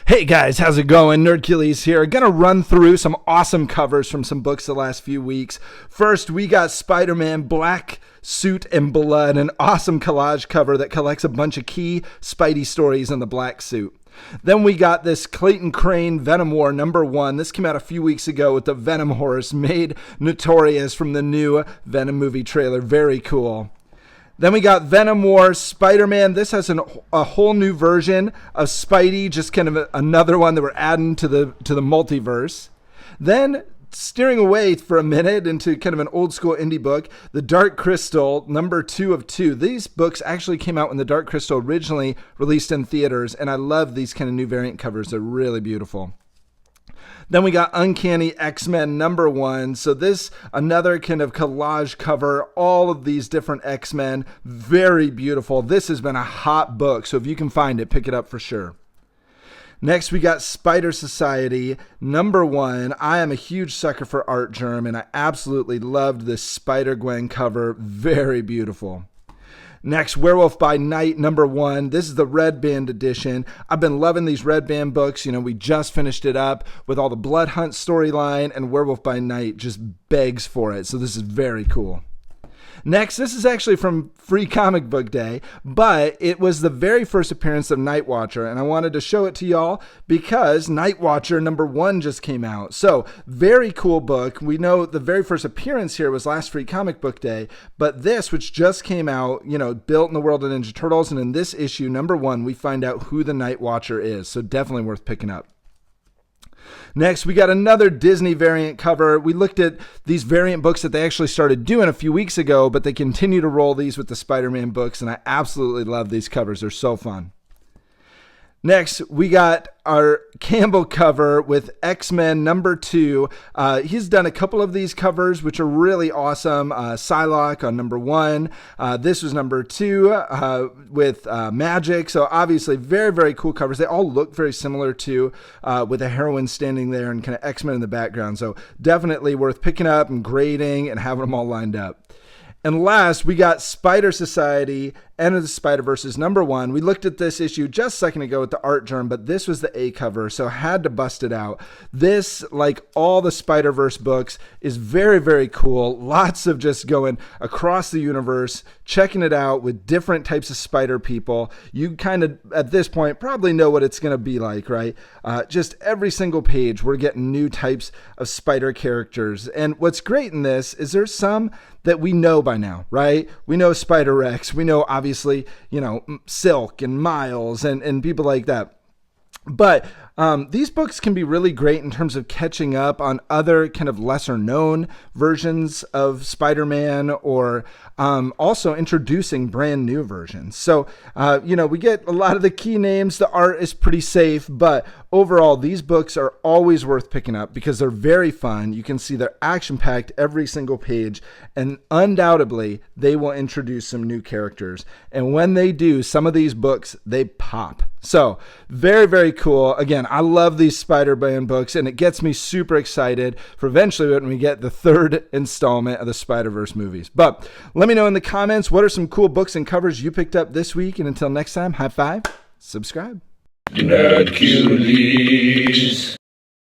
Hey guys, how's it going? Nerdcules here. Gonna run through some awesome covers from some books the last few weeks. First, we got Spider-Man Black Suit and Blood, an awesome collage cover that collects a bunch of key Spidey stories in the black suit. Then we got this Clayton Crane Venom War #1. This came out a few weeks ago with the Venom horse made notorious from the new Venom movie trailer. Very cool. Then we got Venom War Spider-Man. This has a whole new version of Spidey, just kind of another one that we're adding to the multiverse. Then, steering away for a minute into kind of an old school indie book, The Dark Crystal, #2 of 2. These books actually came out when The Dark Crystal originally released in theaters, and I love these kind of new variant covers. They're really beautiful. Then we got Uncanny XMen #1. So this, another kind of collage cover, all of these different X-Men, very beautiful. This has been a hot book, so if you can find it, pick it up for sure. Next, we got Spider Society #1. I am a huge sucker for Art Germ, and I absolutely loved this Spider-Gwen cover. Very beautiful. Next, Werewolf By Night #1. This is the Red Band edition. I've been loving these Red Band books. You know, we just finished it up with all the Blood Hunt storyline, and Werewolf By Night just begs for it. So this is very cool. Next, this is actually from Free Comic Book Day, but it was the very first appearance of Nightwatcher, and I wanted to show it to y'all because Nightwatcher #1 just came out. So, very cool book. We know the very first appearance here was last Free Comic Book Day, but this, which just came out, you know, built in the world of Ninja Turtles, and in this issue, #1, we find out who the Nightwatcher is, so definitely worth picking up. Next, we got another Disney variant cover. We looked at these variant books that they actually started doing a few weeks ago, but they continue to roll these with the Spider-Man books, and I absolutely love these covers. They're so fun. Next, we got our Campbell cover with X-Men #2. He's done a couple of these covers, which are really awesome. Psylocke on #1. This was #2 with Magic. So obviously very, very cool covers. They all look very similar to with a heroine standing there and kind of X-Men in the background. So definitely worth picking up and grading and having them all lined up. And last, we got Spider Society, Enter the Spider-Verse #1. We looked at this issue just a second ago with the Art Germ, but this was the A cover, so had to bust it out. This, like all the Spider-Verse books, is very, very cool. Lots of just going across the universe, checking it out with different types of spider people. You kind of, at this point, probably know what it's going to be like, right? Just every single page, we're getting new types of spider characters. And what's great in this is there's some that we know by now, right? We know Spider-Rex. We know, obviously, you know, Silk and Miles and people like that. But these books can be really great in terms of catching up on other kind of lesser known versions of Spider-Man, or also introducing brand new versions. So, you know, we get a lot of the key names. The art is pretty safe, but overall, these books are always worth picking up because they're very fun. You can see they're action-packed every single page, and undoubtedly, they will introduce some new characters. And when they do, some of these books, they pop. So, very, very cool. Again, I love these Spider-Man books, and it gets me super excited for eventually when we get the 3rd installment of the Spider-Verse movies. But let me know in the comments, what are some cool books and covers you picked up this week? And until next time, high five, subscribe. Nerdcules.